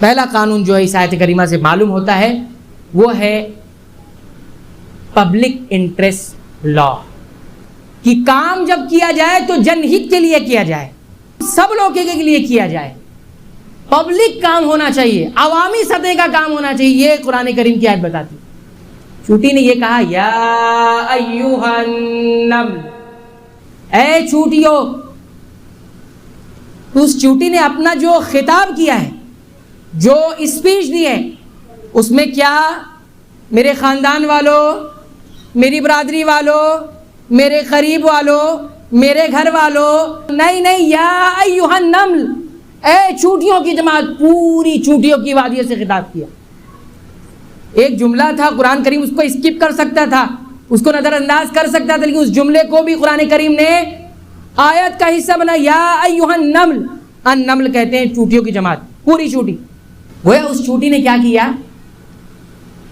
پہلا قانون جو ہے اس آیت کریمہ سے معلوم ہوتا ہے وہ ہے پبلک انٹرسٹ لا، کہ کام جب کیا جائے تو جن ہت کے لیے کیا جائے، سب لوگوں کے لیے کیا جائے، پبلک کام ہونا چاہیے، عوامی سطح کا کام ہونا چاہیے. یہ قرآن کریم کی آیت بتاتی. چونٹی نے یہ کہا یا ایھا النمل، اے چونٹیوں. تو اس چونٹی نے اپنا جو خطاب کیا ہے، جو اسپیچ دی ہے، اس میں کیا میرے خاندان والوں، میری برادری والوں، میرے قریب والوں، میرے گھر والوں، نہیں، یا ایھا النمل، اے چونٹیوں کی جماعت، پوری چونٹیوں کی وادی سے خطاب کیا. ایک جملہ تھا، قرآن کریم اس کو اسکپ کر سکتا تھا، اس کو نظر انداز کر سکتا تھا، لیکن اس جملے کو بھی قرآن کریم نے آیت کا حصہ بنا. یا ایھا النمل، النمل کہتے ہیں چونٹیوں کی جماعت، پوری چونٹی. گویا اس چونٹی نے کیا کیا؟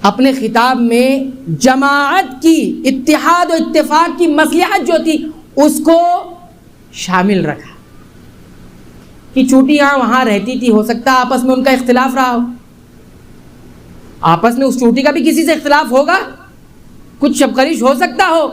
اپنے خطاب میں جماعت کی، اتحاد و اتفاق کی مصلحت جو تھی اس کو شامل رکھا. کہ چونٹیاں وہاں رہتی تھی، ہو سکتا آپس میں ان کا اختلاف رہا ہو، آپس میں اس چونٹی کا بھی کسی سے اختلاف ہوگا، کچھ شبخریش ہو سکتا ہو.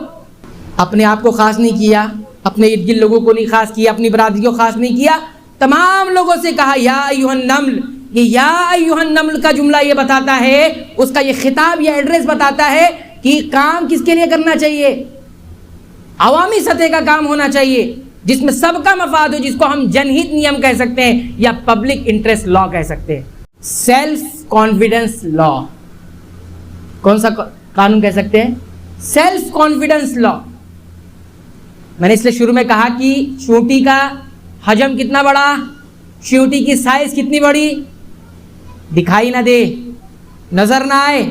اپنے آپ کو خاص نہیں کیا، اپنے ارد گرد لوگوں کو نہیں خاص کیا، اپنی برادری کو خاص نہیں کیا، تمام لوگوں سے کہا یا ایھا النمل. یہ یا ایھا النمل کا جملہ یہ بتاتا ہے، اس کا یہ خطاب، یہ ایڈریس بتاتا ہے کہ کام کس کے لیے کرنا چاہیے، عوامی سطح کا کام ہونا چاہیے جس میں سب کا مفاد ہو، جس کو ہم جن ہت نیم کہہ سکتے ہیں یا پبلک انٹرسٹ لا کہہ سکتے ہیں. سیلف کانفیڈنس لا. کون سا قانون کہہ سکتے ہیں؟ سیلف کانفیڈنس لا. میں نے اس لیے شروع میں کہا کہ چونٹی کا حجم کتنا بڑا، چونٹی کی سائز کتنی بڑی، دکھائی نہ دے، نظر نہ آئے.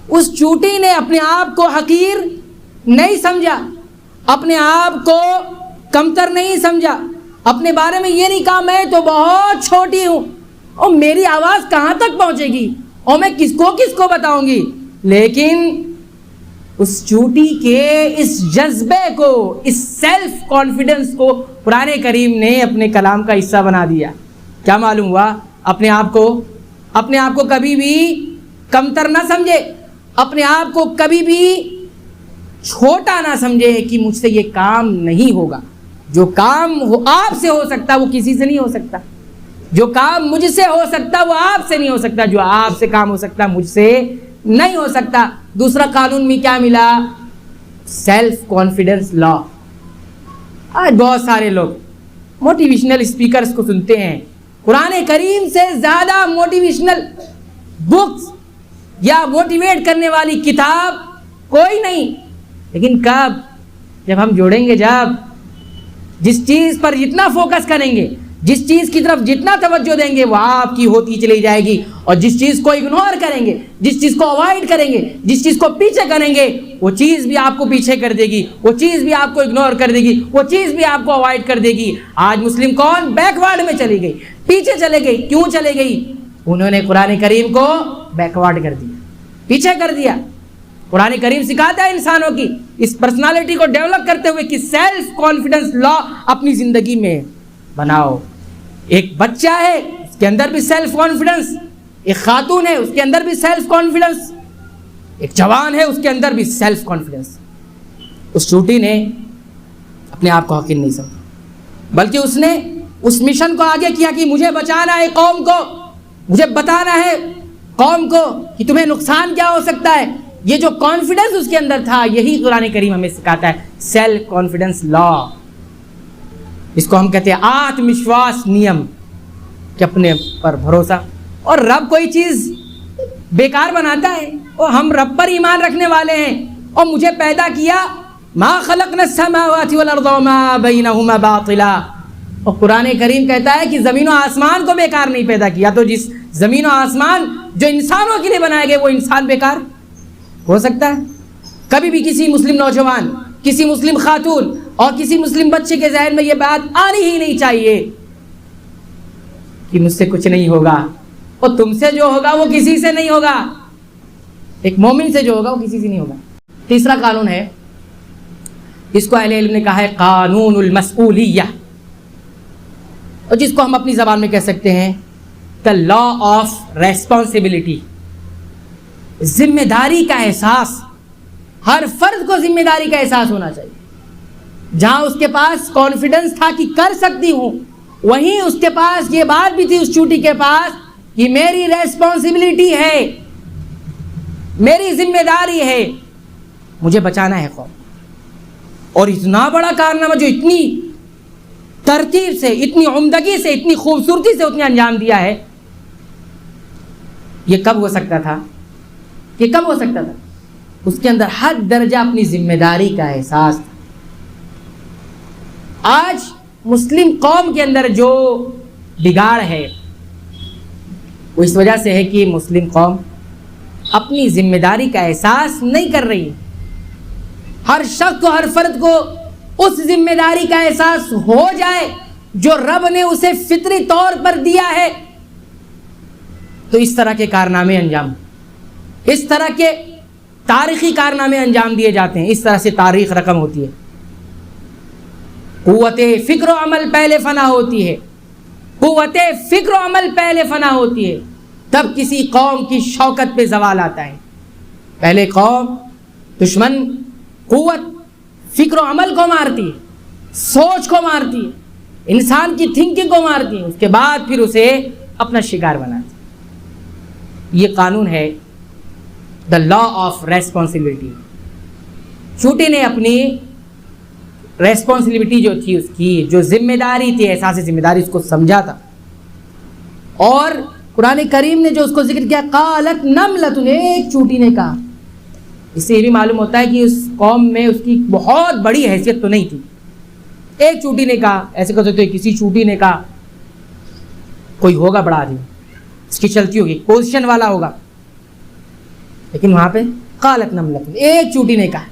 اس چونٹی نے اپنے آپ کو حقیر نہیں سمجھا، اپنے آپ کو کمتر نہیں سمجھا، اپنے بارے میں یہ نہیں کہا میں تو بہت چھوٹی ہوں اور میری آواز کہاں تک پہنچے گی اور میں کس کو بتاؤں گی. لیکن اس چونٹی کے اس جذبے کو، اس سیلف کانفیڈنس کو قرآن کریم نے اپنے کلام کا حصہ بنا دیا. کیا معلوم ہوا؟ اپنے آپ کو کبھی بھی کمتر نہ سمجھے، اپنے آپ کو کبھی بھی چھوٹا نہ سمجھے کہ مجھ سے یہ کام نہیں ہوگا. جو کام آپ سے ہو سکتا وہ کسی سے نہیں ہو سکتا، جو کام مجھ سے ہو سکتا وہ آپ سے نہیں ہو سکتا، جو آپ سے کام ہو سکتا مجھ سے نہیں ہو سکتا. دوسرا قانون میں کیا ملا؟ سیلف کانفیڈنس لا. آج بہت سارے لوگ موٹیویشنل اسپیکرز کو سنتے ہیں. قرآن کریم سے زیادہ موٹیویشنل بکس یا موٹیویٹ کرنے والی کتاب کوئی نہیں. لیکن کب؟ جب ہم جوڑیں گے، جب جس چیز پر جتنا فوکس کریں گے، جس چیز کی طرف جتنا توجہ دیں گے وہ آپ کی ہوتی چلی جائے گی، اور جس چیز کو اگنور کریں گے، جس چیز کو اوائڈ کریں گے، جس چیز کو پیچھے کریں گے، وہ چیز بھی آپ کو پیچھے کر دے گی، وہ چیز بھی آپ کو اگنور کر دے گی، وہ چیز بھی آپ کو اوائڈ کر دے گی. آج مسلم قوم بیکورڈ میں چلی گئی، پیچھے چلے گئی. کیوں چلے گئی؟ انہوں نے قرآن کریم کو بیکورڈ کر دیا، پیچھے کر دیا. قرآن کریم سکھاتا ہے انسانوں کی اس پرسنالٹی کو ڈیولپ کرتے ہوئے کہ سیلف کانفیڈنس لا اپنی زندگی میں بناؤ. ایک بچہ ہے، اس کے اندر بھی سیلف کانفیڈنس، ایک خاتون ہے، اس کے اندر بھی سیلف کانفیڈنس، ایک جوان ہے، اس کے اندر بھی سیلف کانفیڈنس. اس چونٹی نے اپنے آپ کو حقیر نہیں سمجھا، بلکہ اس نے اس مشن کو آگے کیا کہ مجھے بچانا ہے قوم کو، مجھے بتانا ہے قوم کو کہ تمہیں نقصان کیا ہو سکتا ہے. یہ جو کانفیڈنس اس کے اندر تھا، یہی قرآن کریم ہمیں سکھاتا ہے، سیلف کانفیڈنس لا. اس کو ہم کہتے ہیں آتم وشواس نیم، کہ اپنے پر بھروسہ. اور رب کوئی چیز بیکار بناتا ہے، اور ہم رب پر ایمان رکھنے والے ہیں، اور مجھے پیدا کیا، ما خلقنا السماوات والارض وما بینہما باطلا. اور قرآن کریم کہتا ہے کہ زمین و آسمان کو بیکار نہیں پیدا کیا. تو جس زمین و آسمان جو انسانوں کے لیے بنائے گئے، وہ انسان بیکار ہو سکتا ہے؟ کبھی بھی کسی مسلم نوجوان، کسی مسلم خاتون اور کسی مسلم بچے کے ذہن میں یہ بات آنی ہی نہیں چاہیے کہ مجھ سے کچھ نہیں ہوگا، اور تم سے جو ہوگا وہ کسی سے نہیں ہوگا. ایک مومن سے جو ہوگا وہ کسی سے نہیں ہوگا. تیسرا قانون ہے، اس کو اہل علم نے کہا ہے قانون المسئولیہ، اور جس کو ہم اپنی زبان میں کہہ سکتے ہیں دا لا آف ریسپانسبلٹی، ذمہ داری کا احساس. ہر فرد کو ذمہ داری کا احساس ہونا چاہیے. جہاں اس کے پاس کانفیڈنس تھا کہ کر سکتی ہوں، وہیں اس کے پاس یہ بات بھی تھی اس چوٹی کے پاس کہ میری ریسپانسبلٹی ہے، میری ذمہ داری ہے، مجھے بچانا ہے قوم. اور اتنا بڑا کارنامہ جو اتنی ترتیب سے، اتنی عمدگی سے، اتنی خوبصورتی سے اس نے انجام دیا ہے، یہ کب ہو سکتا تھا؟ یہ کب ہو سکتا تھا؟ اس کے اندر ہر درجہ اپنی ذمہ داری کا احساس تھا. آج مسلم قوم کے اندر جو بگاڑ ہے وہ اس وجہ سے ہے کہ مسلم قوم اپنی ذمہ داری کا احساس نہیں کر رہی. ہر شخص کو، ہر فرد کو اس ذمہ داری کا احساس ہو جائے جو رب نے اسے فطری طور پر دیا ہے، تو اس طرح کے کارنامے انجام، اس طرح کے تاریخی کارنامے انجام دیے جاتے ہیں. اس طرح سے تاریخ رقم ہوتی ہے. قوت فکر و عمل پہلے فنا ہوتی ہے، قوت فکر و عمل پہلے فنا ہوتی ہے، تب کسی قوم کی شوکت پہ زوال آتا ہے. پہلے قوم، دشمن قوت فکر و عمل کو مارتی ہے، سوچ کو مارتی ہے، انسان کی تھنکنگ کو مارتی ہے، اس کے بعد پھر اسے اپنا شکار بناتی ہے. یہ قانون ہے دا لا آف ریسپانسبلٹی. چوٹی نے اپنی ریسپانسبلٹی جو تھی، اس کی جو ذمہ داری تھی، احساس ذمہ داری، اس کو سمجھا تھا. اور قرآن کریم نے جو اس کو ذکر کیا، قالت نملۃ، ایک چوٹی نے کہا. اس سے یہ بھی معلوم ہوتا ہے کہ اس قوم میں اس کی بہت بڑی حیثیت تو نہیں تھی. ایک چوٹی نے کہا، ایسے کہہ سکتے کسی چوٹی نے کہا، کوئی ہوگا بڑا آدمی، اس کی چلتی ہوگی، پوزیشن والا ہوگا. لیکن وہاں پہ قالت نملۃ، ایک چوٹی نے کہا.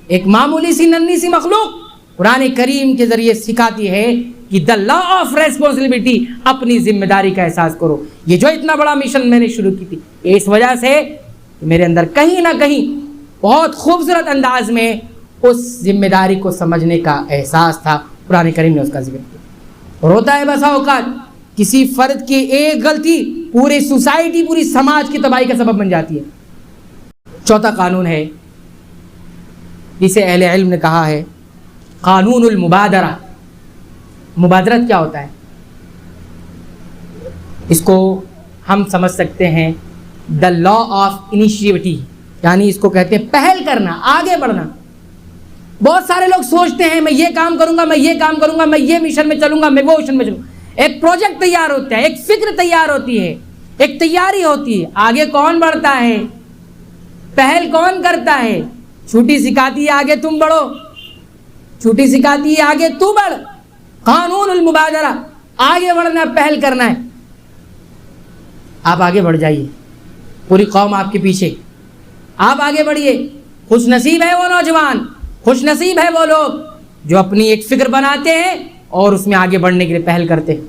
ایک معمولی سی ننھی سی مخلوق قرآن کریم کے ذریعے سکھاتی ہے کہ دا لا آف ریسپانسبلٹی، اپنی ذمہ داری کا احساس کرو. یہ جو اتنا بڑا مشن میں نے شروع کی تھی، اس وجہ سے میرے اندر کہیں نہ کہیں بہت خوبصورت انداز میں اس ذمہ داری کو سمجھنے کا احساس تھا. قرآن کریم نے اس کا ذکر کیا. اور ہوتا ہے بسا اوقات کسی فرد کی ایک غلطی پوری سوسائٹی، پوری سماج کی تباہی کا سبب بن جاتی ہے. چوتھا قانون ہے جسے اہل علم نے کہا ہے قانون المبادرہ. مبادرت کیا ہوتا ہے؟ اس کو ہم سمجھ سکتے ہیں دا لا آف انیشیٹیوٹی، یعنی اس کو کہتے ہیں پہل کرنا، آگے بڑھنا. بہت سارے لوگ سوچتے ہیں میں یہ کام کروں گا، میں یہ کام کروں گا، میں یہ مشن میں چلوں گا، میں وہ مشن میں چلوں گا. ایک پروجیکٹ تیار ہوتا ہے، ایک فکر تیار ہوتی ہے، ایک تیاری ہوتی ہے. آگے کون بڑھتا ہے؟ پہل کون کرتا ہے؟ چھوٹی سکھاتی ہے آگے تم بڑھو، چھوٹی سکھاتی ہے آگے تو بڑھ. قانون المبادرہ، آگے بڑھنا، پہل کرنا ہے. آپ آگے بڑھ جائیے، پوری قوم آپ کے پیچھے، آپ آگے بڑھیے. خوش نصیب ہے وہ نوجوان، خوش نصیب ہے وہ لوگ جو اپنی ایک فکر بناتے ہیں اور اس میں آگے بڑھنے کے لیے پہل کرتے ہیں.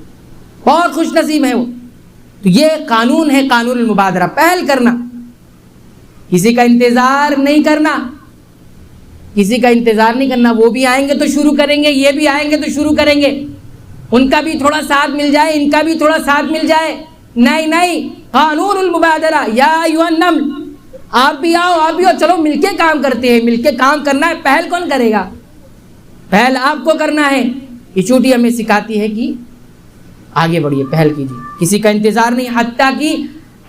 بہت خوش نصیب ہے وہ. تو یہ قانون ہے قانون المبادرہ، پہل کرنا، کسی کا انتظار نہیں کرنا، کسی کا انتظار نہیں کرنا. وہ بھی آئیں گے تو شروع کریں گے، یہ بھی آئیں گے تو شروع کریں گے، ان کا بھی تھوڑا ساتھ مل جائے، ان کا بھی تھوڑا ساتھ مل جائے. نہیں نہیں، قانون المبادرہ، یا ایھا النمل، آپ بھی آؤ، آپ بھی آؤ، چلو مل کے کام کرتے ہیں. مل کے کام کرنا ہے. پہل کون کرے گا؟ پہل آپ کو کرنا ہے. یہ چوٹی ہمیں سکھاتی ہے کہ آگے بڑھیے، پہل کیجیے، کسی کا انتظار نہیں. حتیٰ کہ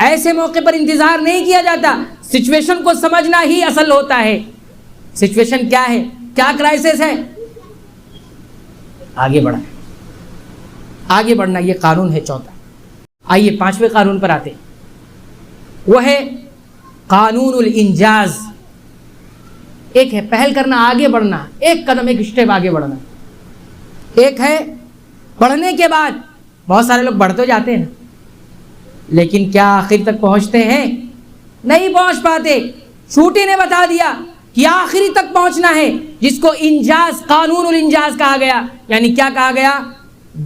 ایسے موقع پر انتظار نہیں کیا جاتا، سچویشن کو سمجھنا ہی اصل ہوتا ہے. سچویشن کیا ہے، کیا کرائسس ہے، آگے بڑھنا، آگے بڑھنا. یہ قانون ہے چوتھا. آئیے پانچویں قانون پر آتے ہیں، وہ ہے قانون الانجاز. ایک ہے پہل کرنا، آگے بڑھنا، ایک قدم، ایک اسٹیپ آگے بڑھنا. ایک ہے بڑھنے کے بعد، بہت سارے لوگ بڑھ تو جاتے ہیں لیکن کیا آخر تک پہنچتے ہیں؟ نہیں پہنچ پاتے. چوٹی نے بتا دیا کہ آخری تک پہنچنا ہے، جس کو انجاز، قانون الانجاز کہا گیا. یعنی کیا کہا گیا؟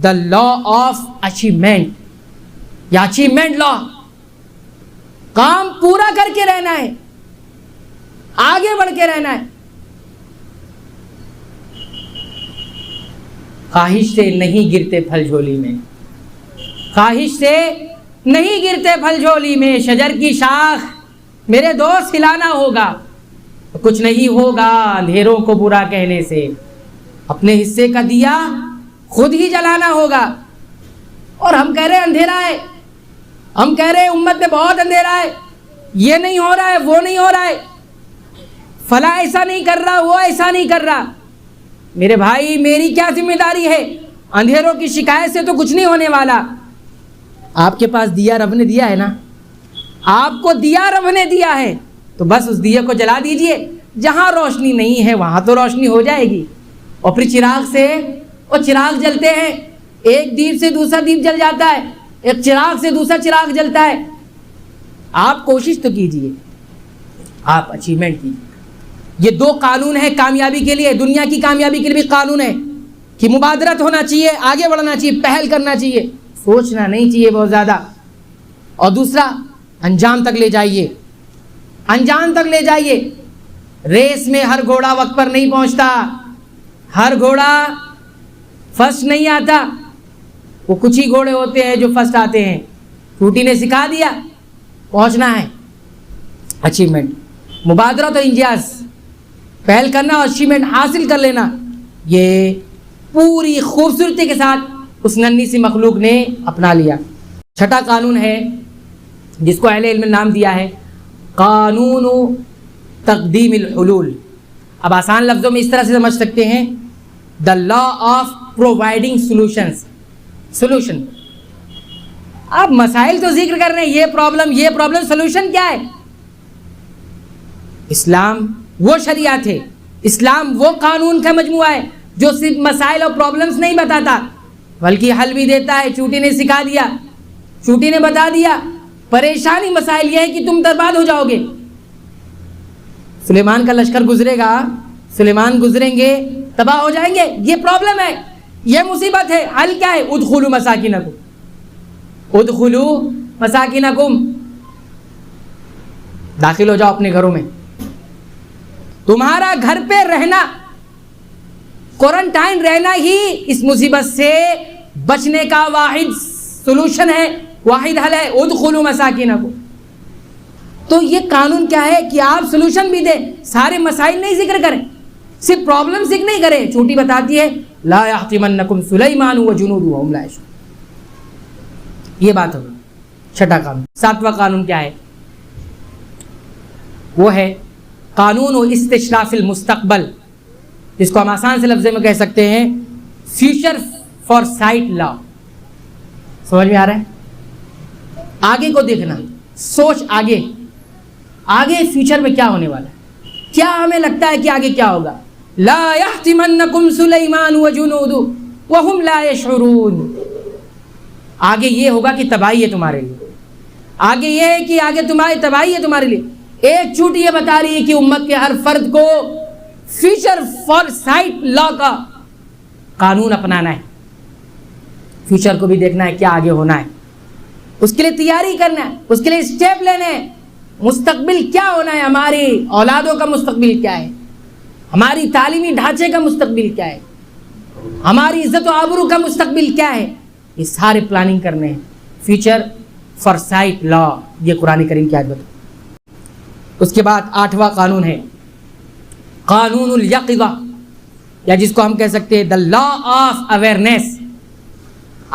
دا لا آف اچیومنٹ، یا اچیومنٹ لا. کام پورا کر کے رہنا ہے، آگے بڑھ کے رہنا ہے. خواہش سے نہیں گرتے پھل جھولی میں، خواہش سے نہیں گرتے پھل جھولی میں، شجر کی شاخ میرے دوست ہلانا ہوگا، کچھ نہیں ہوگا اندھیروں کو برا کہنے سے، اپنے حصے کا دیا خود ہی جلانا ہوگا۔ اور ہم کہہ رہے ہیں اندھیرا ہے، ہم کہہ رہے ہیں امت میں بہت اندھیرا ہے، یہ نہیں ہو رہا ہے، وہ نہیں ہو رہا ہے، فلاں ایسا نہیں کر رہا، وہ ایسا نہیں کر رہا۔ میرے بھائی میری کیا ذمہ داری ہے؟ اندھیروں کی شکایت سے تو کچھ نہیں ہونے والا۔ آپ کے پاس دیا رب نے دیا ہے نا، آپ کو دیا رب نے دیا ہے، تو بس اس دیے کو جلا دیجئے، جہاں روشنی نہیں ہے وہاں تو روشنی ہو جائے گی۔ اور پھر چراغ سے، اور چراغ جلتے ہیں، ایک دیپ سے دوسرا دیپ جل جاتا ہے، ایک چراغ سے دوسرا چراغ جلتا ہے۔ آپ کوشش تو کیجئے، آپ اچیومنٹ کیجئے۔ یہ دو قانون ہیں کامیابی کے لیے، دنیا کی کامیابی کے لیے بھی قانون ہے کہ مبادرت ہونا چاہیے، آگے بڑھنا چاہیے، پہل کرنا چاہیے، سوچنا نہیں چاہیے بہت زیادہ۔ اور دوسرا انجام تک لے جائیے، انجام تک لے جائیے۔ ریس میں ہر گھوڑا وقت پر نہیں پہنچتا، ہر گھوڑا فرسٹ نہیں آتا، وہ کچھ ہی گھوڑے ہوتے ہیں جو فرسٹ آتے ہیں۔ چوٹی نے سکھا دیا، پہنچنا ہے، اچیومنٹ، مبادرت اور انجاز، پہل کرنا اور اچیومنٹ حاصل کر لینا، یہ پوری خوبصورتی کے ساتھ اس ننھی سی مخلوق نے اپنا لیا۔ چھٹا قانون ہے جس کو اہل علم نے نام دیا ہے قانون تقدیم الحلول۔ اب آسان لفظوں میں اس طرح سے سمجھ سکتے ہیں، دا law of providing solutions, solution. آپ مسائل تو ذکر کر رہے ہیں، یہ پرابلم سولوشن کیا ہے؟ اسلام وہ شریعت ہے، اسلام وہ قانون کا مجموعہ ہے جو صرف مسائل اور پرابلمز نہیں بتاتا بلکہ حل بھی دیتا ہے۔ چوٹی نے سکھا دیا، چوٹی نے بتا دیا، پریشانی مسائل یہ ہے کہ تم برباد ہو جاؤ گے۔ سلیمان کا لشکر گزرے گا، سلیمان گزریں گے، تباہ ہو جائیں گے، یہ پرابلم ہے، یہ مصیبت ہے۔ حل کیا ہے؟ ادخلوا مساکنکم، ادخلوا مساکنکم، داخل ہو جاؤ اپنے گھروں میں۔ تمہارا گھر پہ رہنا، کوارنٹائن رہنا ہی اس مصیبت سے بچنے کا واحد سولوشن ہے، واحد حل ہے۔ ادخلوا مساکنکم۔ تو یہ قانون کیا ہے کہ آپ سولوشن بھی دیں، سارے مسائل نہیں ذکر کریں، صرف پرابلم ذکر نہیں کریں۔ چھوٹی بتاتی ہے لا یحطمنکم سلیمان وجنودہ وهم لا یشعرون، یہ بات ہوگی چھٹا قانون۔ ساتواں قانون کیا ہے؟ وہ ہے قانون و استشراف المستقبل، جس کو ہم آسان سے لفظ میں کہہ سکتے ہیں فیوچر فار سائٹ لا۔ سمجھ میں آ رہا ہے؟ آگے کو دیکھنا، سوچ آگے، آگے فیوچر میں کیا ہونے والا ہے، کیا ہمیں لگتا ہے کہ آگے کیا ہوگا۔ لا یحطمنکم سلیمان وجنودہ وهم لا یشعرون، آگے یہ ہوگا کہ تباہی ہے تمہارے لیے، آگے یہ ہے کہ آگے تمہاری تباہی ہے تمہارے لیے۔ ایک چوٹی یہ بتا رہی ہے کہ امت کے ہر فرد کو فیوچر فار سائٹ لا کا قانون اپنانا ہے، فیوچر کو بھی دیکھنا ہے کیا آگے ہونا ہے، اس کے لیے تیاری کرنا ہے، اس کے لیے اسٹیپ لینے ہیں۔ مستقبل کیا ہونا ہے، ہماری اولادوں کا مستقبل کیا ہے، ہماری تعلیمی ڈھانچے کا مستقبل کیا ہے، ہماری عزت و آبرو کا مستقبل کیا ہے، یہ سارے پلاننگ کرنے ہیں۔ فیوچر فار سائٹ لا، یہ قرآن کریم کی آیت بتا۔ اس کے بعد آٹھواں قانون ہے قانون الیقظہ، یا جس کو ہم کہہ سکتے ہیں دا لا آف اویئرنیس۔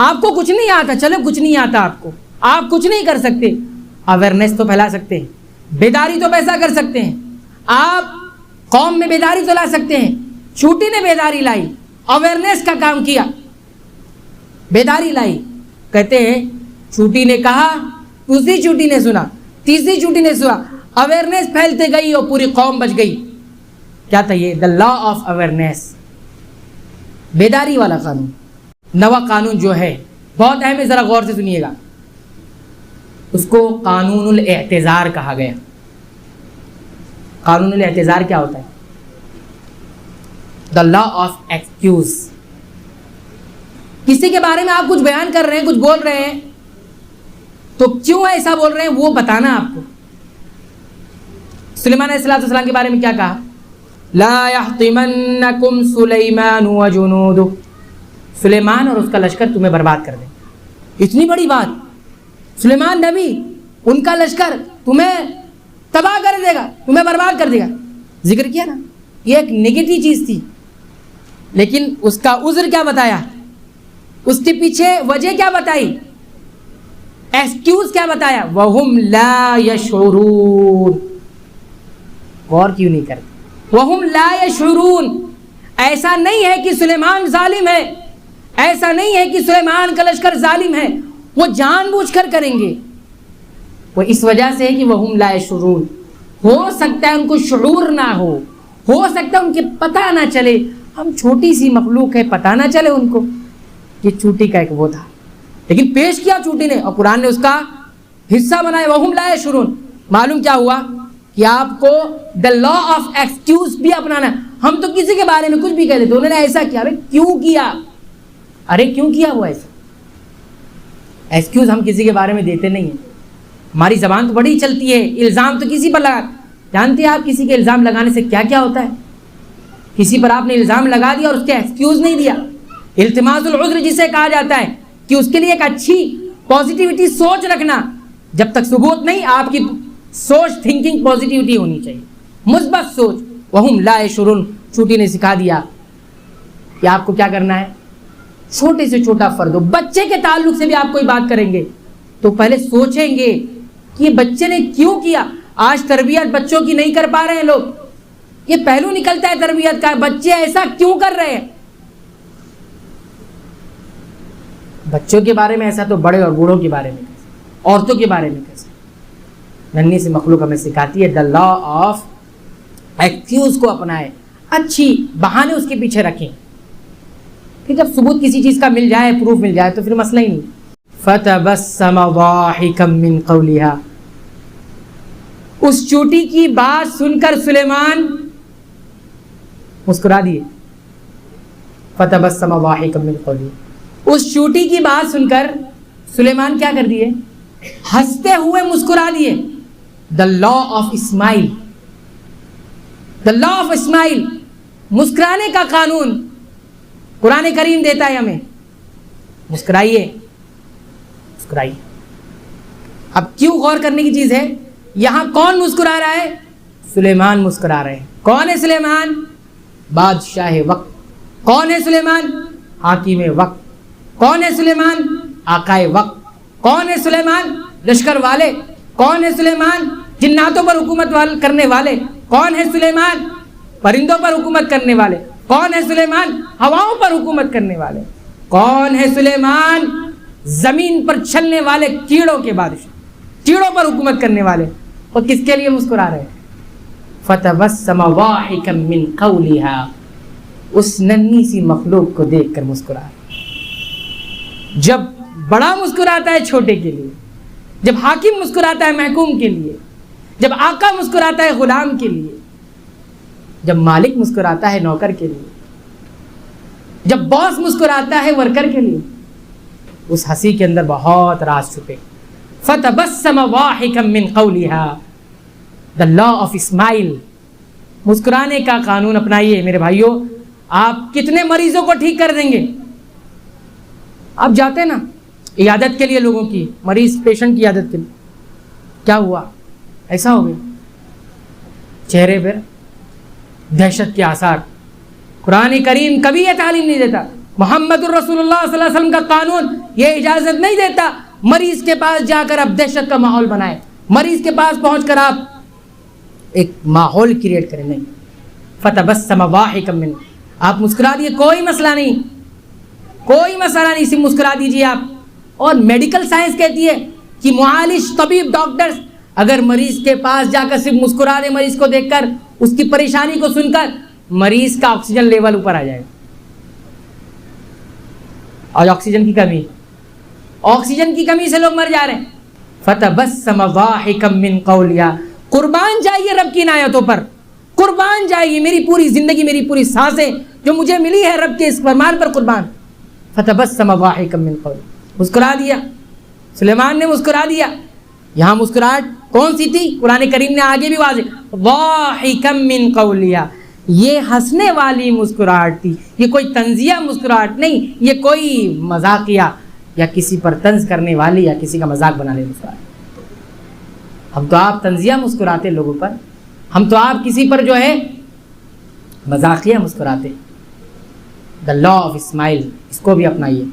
آپ کو کچھ نہیں آتا، چلو کچھ نہیں آتا آپ کچھ نہیں کر سکتے، اویئرنیس تو پھیلا سکتے ہیں، بیداری تو پیسہ کر سکتے ہیں، آپ قوم میں بیداری تو لا سکتے ہیں۔ چھوٹی نے بیداری لائی، اویئرنیس کا کام کیا، بیداری لائی۔ کہتے ہیں چھوٹی نے کہا، دوسری چھوٹی نے سنا، تیسری چھوٹی نے سنا، اویئرنیس پھیلتے گئی اور پوری قوم بچ گئی۔ کیا تھا یہ؟ دا لا آف اویئرنیس، بیداری والا قانون۔ نواں قانون جو ہے بہت اہم ہے، ذرا غور سے سنیے گا، اس کو قانون الاعتذار کہا گیا۔ قانون الاعتذار کیا ہوتا ہے؟ دا لا آف ایکسکیوز۔ کسی کے بارے میں آپ کچھ بیان کر رہے ہیں، کچھ بول رہے ہیں، تو کیوں ایسا بول رہے ہیں وہ بتانا آپ کو۔ سلیمان علیہ السلام کے بارے میں کیا کہا؟ لا یحطمنکم سلیمان وجنودہ، سلیمان اور اس کا لشکر تمہیں برباد کر دیں۔ اتنی بڑی بات، سلیمان نبی، ان کا لشکر تمہیں تباہ کر دے گا، تمہیں برباد کر دے گا، ذکر کیا نا، یہ ایک نگیٹو چیز تھی، لیکن اس کا عذر کیا بتایا، اس کے پیچھے وجہ کیا بتائی، ایکسکیوز کیا بتایا، وَهُمْ لَا يَشْعُرُونَ. غور کیوں نہیں کرتے؟ وَهُمْ لَا يَشْعُرُونَ. ایسا نہیں ہے کہ سلیمان ظالم ہے، ایسا نہیں ہے کہ سلیمان کا لشکر ظالم ہے، وہ جان بوجھ کر کریں گے. وہ اس وجہ سے ہے کہ وَهُمْ لَا يَشْعُرُونَ. ہو سکتا ہے ان کو شعور نہ ہو سکتا ہے ان کے پتہ نہ چلے، ہم چھوٹی سی مخلوق ہے، پتہ نہ چلے ان کو. یہ چوٹی کا ایک وہ تھا، لیکن پیش کیا چوٹی نے، اور قرآن نے اس کا حصہ بنایا وَهُمْ لَا يَشْعُرُونَ. معلوم کیا ہوا کہ آپ کو دا لا آف ایکسکیوز بھی اپنانا ہے. ہم تو کسی کے بارے میں کچھ بھی کہہ دیتے، انہوں نے ایسا کیا، ارے کیوں کیا، ارے کیوں کیا وہ ایسا. ایکسکیوز ہم کسی کے بارے میں دیتے نہیں ہیں. ہماری زبان تو بڑی چلتی ہے، الزام تو کسی پر لگا. جانتے ہیں آپ کسی کے الزام لگانے سے کیا کیا ہوتا ہے؟ کسی پر آپ نے الزام لگا دیا اور اس کے ایکسکیوز نہیں دیا، التماس العذر جسے کہا جاتا ہے، کہ اس کے لیے ایک اچھی پازیٹیوٹی سوچ رکھنا. جب تک ثبوت نہیں، آپ کی سوچ تھنکنگ پازیٹیوٹی ہونی چاہیے، مثبت سوچ. وَهُمْ لَا يَشْعُرُونَ. چوٹی نے سکھا دیا کہ آپ کو کیا کرنا ہے. چھوٹے سے چھوٹا فرد ہو، بچے کے تعلق سے بھی آپ کوئی بات کریں گے تو پہلے سوچیں گے کہ یہ بچے نے کیوں کیا. آج تربیت بچوں کی نہیں کر پا رہے ہیں لوگ، یہ پہلو نکلتا ہے تربیت کا، بچے ایسا کیوں کر رہے ہیں. بچوں کے بارے میں ایسا تو بڑے اور بوڑھوں کے بارے میں کیسے، عورتوں کے بارے میں کیسے. ننھی سی مخلوق ہمیں سکھاتی ہے دا لا آف ایکسکیوز کو اپنائے، اچھی بہانے اس کے پیچھے رکھیں، پھر جب ثبوت کسی چیز کا مل جائے، پروف مل جائے تو پھر مسئلہ ہی نہیں. فتبسم ضاحكا من قولها. اس چوٹی کی بات سن کر سلیمان مسکرا دیے. فتبسم ضاحكا من قولها. اس چوٹی کی بات سن کر سلیمان کیا کر دیے، ہنستے ہوئے مسکرا دیے. دا law of smile, the law of smile, مسکرانے کا قانون قرآن کریم دیتا ہے ہمیں. مسکرائیے مسکرائیے. اب کیوں غور کرنے کی چیز ہے، یہاں کون مسکرا رہا ہے، سلیمان مسکرا رہے ہیں. کون ہے سلیمان؟ بادشاہ وقت. کون ہے سلیمان؟ حاکم وقت. کون ہے سلیمان؟ آقائے وقت. کون ہے سلیمان؟ لشکر والے. کون ہے سلیمان؟ جناتوں پر حکومت کرنے والے. کون ہے سلیمان؟ پرندوں پر حکومت کرنے والے. کون ہے سلیمان؟ ہواؤں پر حکومت کرنے والے. کون ہے سلیمان؟ زمین پر چلنے والے کیڑوں کے بادشاہ، کیڑوں پر حکومت کرنے والے. اور کس کے لیے مسکرا رہے ہیں؟ فتبسم ضاحكا من قولها. اس ننھی سی مخلوق کو دیکھ کر مسکرا رہے. جب بڑا مسکراتا ہے چھوٹے کے لیے، جب حاکم مسکراتا ہے محکوم کے لیے، جب آقا مسکراتا ہے غلام کے لیے، جب مالک مسکراتا ہے نوکر کے لیے، جب باس مسکراتا ہے ورکر کے لیے، اس ہنسی کے اندر بہت راز چھپے. فتبسم ضاحكا من قولها. the law of اسماعیل. مسکرانے کا قانون اپنائیے میرے بھائیوں. آپ کتنے مریضوں کو ٹھیک کر دیں گے. آپ جاتے ہیں نا عیادت کے لیے، لوگوں کی، مریض پیشنٹ کی عیادت کے لیے، کیا ہوا، ایسا ہو گیا، چہرے پر دہشت کے آثار. قرآن کریم کبھی یہ تعلیم نہیں دیتا، محمد الرسول اللہ صلی اللہ علیہ وسلم کا قانون یہ اجازت نہیں دیتا مریض کے پاس جا کر آپ دہشت کا ماحول بنائیں، مریض کے پاس پہنچ کر آپ ایک ماحول کریٹ کریں. نہیں. فتبسم ضاحكا من. آپ مسکرا دیے، کوئی مسئلہ نہیں، کوئی مسئلہ نہیں، صرف مسکرا دیجیے آپ. اور میڈیکل سائنس کہتی ہے کہ معالج، طبیب، ڈاکٹرز اگر مریض کے پاس جا کر صرف مسکرا دے، مریض کو دیکھ کر، اس کی پریشانی کو سن کر، مریض کا آکسیجن لیول اوپر آ جائے. اور آکسیجن کی کمی سے لوگ مر جا رہے ہیں. فتبسم ضاحكا من قولها. قربان جائیے رب کی عنایتوں پر، قربان جائیے. میری پوری زندگی، میری پوری سانسیں جو مجھے ملی ہے رب کے اس فرمان پر قربان. فتبسم ضاحكا من قولها. مسکرا دیا، سلیمان نے مسکرا دیا. یہاں مسکراہٹ کون سی تھی؟ قرآن کریم نے آگے بھی واضح ضاحكا من قولها. یہ ہنسنے والی مسکراہٹ تھی، یہ کوئی طنزیہ مسکراہٹ نہیں، یہ کوئی مذاقیہ، یا کسی پر طنز کرنے والی یا کسی کا مذاق بنانے مسکراتے. ہم تو آپ طنزیہ مسکراتے لوگوں پر, ہم تو آپ کسی پر جو ہے مذاقیہ مسکراتے. دا لا آف اسمائل, اس کو بھی اپنائیے.